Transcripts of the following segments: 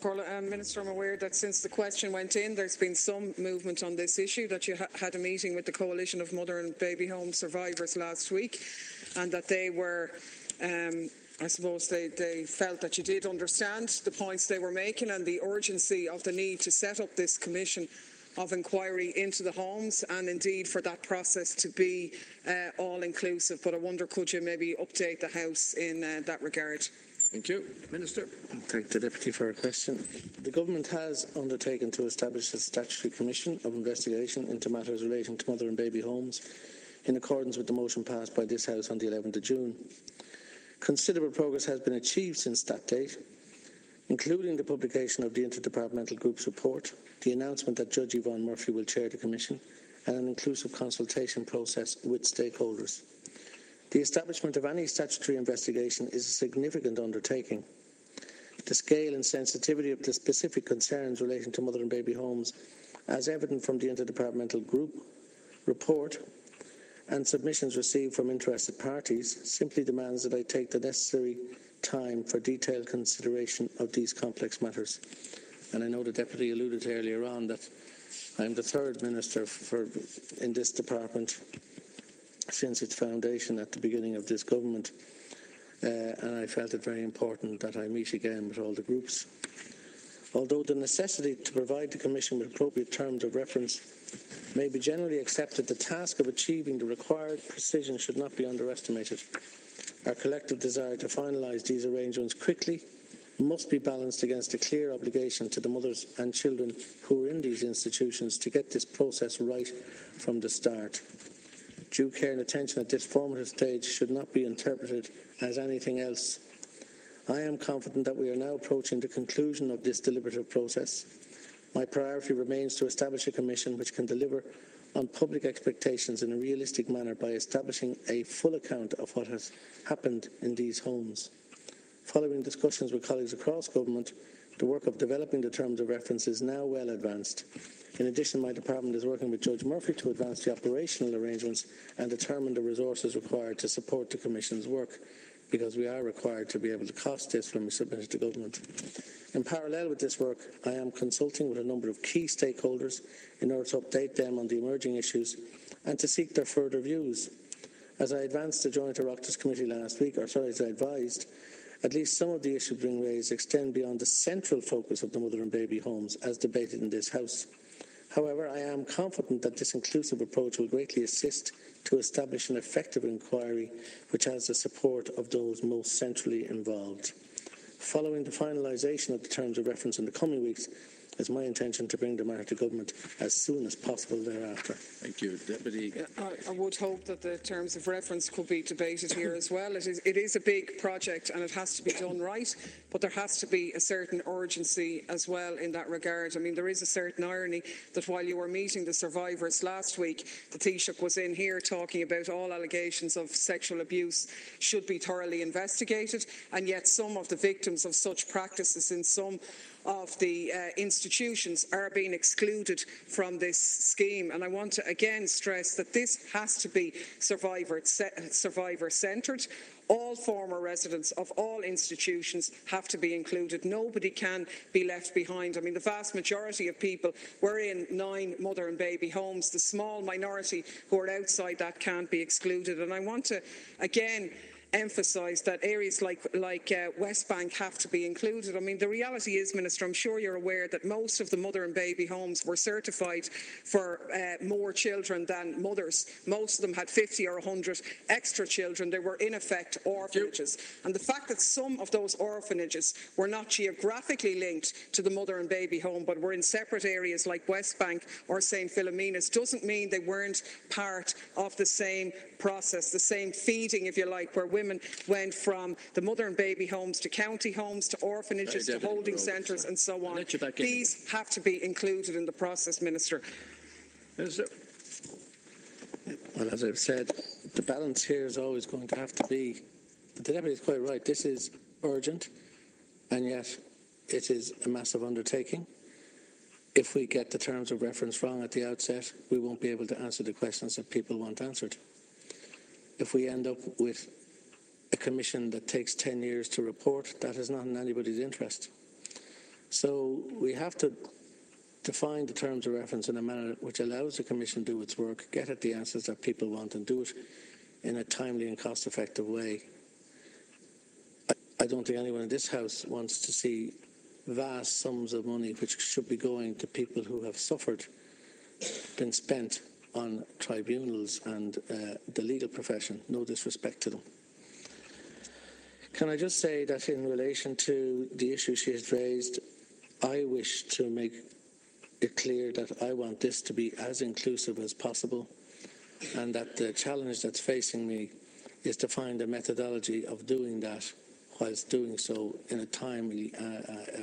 Minister, I'm aware that since the question went in, there's been some movement on this issue, that you had a meeting with the Coalition of Mother and Baby Home Survivors last week, and that they were, I suppose they felt that you did understand the points they were making and the urgency of the need to set up this commission of inquiry into the homes, and indeed for that process to be all-inclusive. But I wonder, could you maybe update the House in that regard? Thank you. Minister. Thank the Deputy for a question. The Government has undertaken to establish a statutory commission of investigation into matters relating to mother and baby homes in accordance with the motion passed by this House on the 11th of June. Considerable progress has been achieved since that date, including the publication of the Interdepartmental Group's report, the announcement that Judge Yvonne Murphy will chair the Commission, and an inclusive consultation process with stakeholders. The establishment of any statutory investigation is a significant undertaking. The scale and sensitivity of the specific concerns relating to mother and baby homes, as evident from the Interdepartmental Group report and submissions received from interested parties, simply demands that I take the necessary time for detailed consideration of these complex matters. And I know the Deputy alluded earlier on that I'm the third Minister in this department since its foundation at the beginning of this government, and I felt it very important that I meet again with all the groups. Although the necessity to provide the Commission with appropriate terms of reference may be generally accepted, the task of achieving the required precision should not be underestimated. Our collective desire to finalise these arrangements quickly must be balanced against a clear obligation to the mothers and children who are in these institutions to get this process right from the start. Due care and attention at this formative stage should not be interpreted as anything else. I am confident that we are now approaching the conclusion of this deliberative process. My priority remains to establish a commission which can deliver on public expectations in a realistic manner by establishing a full account of what has happened in these homes. Following discussions with colleagues across government, the work of developing the terms of reference is now well advanced. In addition, my department is working with Judge Murphy to advance the operational arrangements and determine the resources required to support the Commission's work, because we are required to be able to cost this when we submit it to government. In parallel with this work, I am consulting with a number of key stakeholders in order to update them on the emerging issues and to seek their further views. As I advanced the Joint Oireachtas Committee last week, as I advised, at least some of the issues being raised extend beyond the central focus of the mother and baby homes as debated in this House. However, I am confident that this inclusive approach will greatly assist to establish an effective inquiry which has the support of those most centrally involved. Following the finalisation of the terms of reference in the coming weeks, it's my intention to bring the matter to government as soon as possible thereafter. Thank you, Deputy. I would hope that the terms of reference could be debated here as well. It is a big project and it has to be done right, but there has to be a certain urgency as well in that regard. I mean, there is a certain irony that while you were meeting the survivors last week, the Taoiseach was in here talking about all allegations of sexual abuse should be thoroughly investigated, and yet some of the victims of such practices in some of the institutions are being excluded from this scheme. And I want to again stress that this has to be survivor-centred. All former residents of all institutions have to be included. Nobody can be left behind. I mean, the vast majority of people were in 9 mother and baby homes. The small minority who are outside that can't be excluded. And I want to again emphasise that areas like West Bank have to be included. I mean, the reality is, Minister, I'm sure you're aware that most of the mother and baby homes were certified for more children than mothers. Most of them had 50 or 100 extra children. They were in effect orphanages. And the fact that some of those orphanages were not geographically linked to the mother and baby home but were in separate areas like West Bank or St Philomena's doesn't mean they weren't part of the same process, the same feeding, if you like, where women went from the mother and baby homes to county homes to orphanages to holding centres and so on. These have to be included in the process, Minister. Well, as I've said, the balance here is always going to have to be, the Deputy is quite right, this is urgent and yet it is a massive undertaking. If we get the terms of reference wrong at the outset, we won't be able to answer the questions that people want answered. If we end up with a commission that takes 10 years to report, that is not in anybody's interest. So we have to define the terms of reference in a manner which allows the Commission to do its work, get at the answers that people want, and do it in a timely and cost-effective way. I don't think anyone in this House wants to see vast sums of money which should be going to people who have suffered, been spent on tribunals and the legal profession. No disrespect to them. Can I just say that in relation to the issue she has raised, I wish to make it clear that I want this to be as inclusive as possible, and that the challenge that's facing me is to find a methodology of doing that whilst doing so in a timely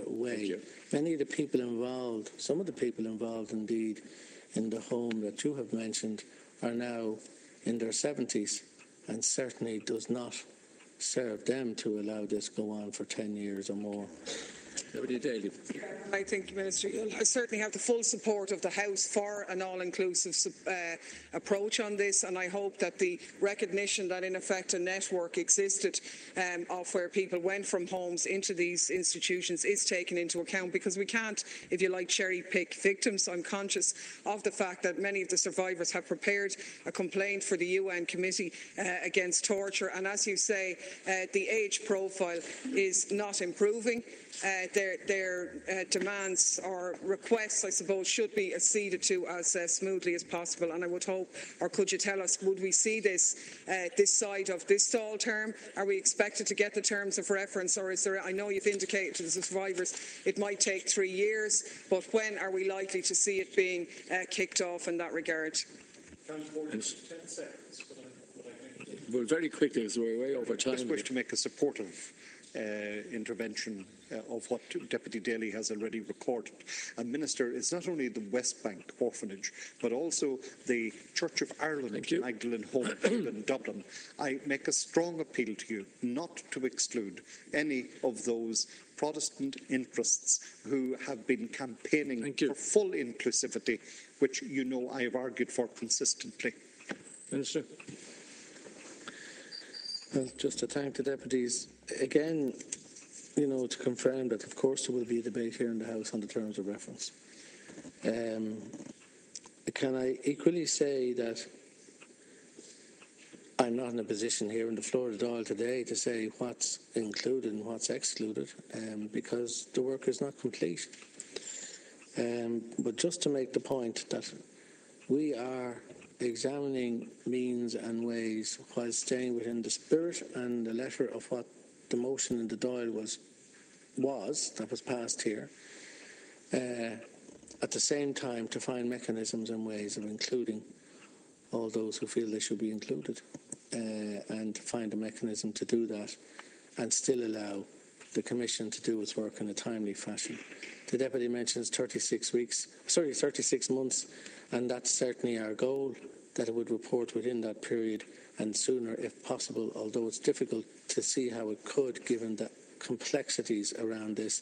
way. Many of the people involved, some of the people involved indeed, in the home that you have mentioned are now in their 70s, and certainly does not serve them to allow this go on for 10 years or more. Deputy Daly. I think, Minister, you'll certainly have the full support of the House for an all-inclusive approach on this, and I hope that the recognition that in effect a network existed of where people went from homes into these institutions is taken into account, because we can't, if you like, cherry-pick victims. I'm conscious of the fact that many of the survivors have prepared a complaint for the UN Committee Against Torture, and as you say, the age profile is not improving. Their demands or requests, I suppose, should be acceded to as smoothly as possible. And I would hope, or could you tell us, would we see this side of this stall term? Are we expected to get the terms of reference, or is there? I know you've indicated to the survivors it might take 3 years, but when are we likely to see it being kicked off in that regard? Well, very quickly, as we're way over time. I just wish to make a supportive intervention of what Deputy Daly has already recorded. And Minister, it's not only the West Bank orphanage, but also the Church of Ireland Magdalene Home in Dublin. I make a strong appeal to you not to exclude any of those Protestant interests who have been campaigning for full inclusivity, which you know I have argued for consistently. Minister. Well, just to thank the deputies again, you know, to confirm that of course there will be a debate here in the House on the terms of reference. Can I equally say that I'm not in a position here on the floor of the Dáil today to say what's included and what's excluded, because the work is not complete. But just to make the point that we are examining means and ways while staying within the spirit and the letter of what the motion in the Dáil that was passed here, at the same time to find mechanisms and ways of including all those who feel they should be included, and to find a mechanism to do that and still allow the Commission to do its work in a timely fashion. The Deputy mentions 36 months, and that's certainly our goal, that it would report within that period and sooner if possible, although it's difficult to see how it could given the complexities around this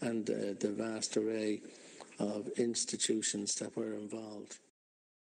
and the vast array of institutions that were involved.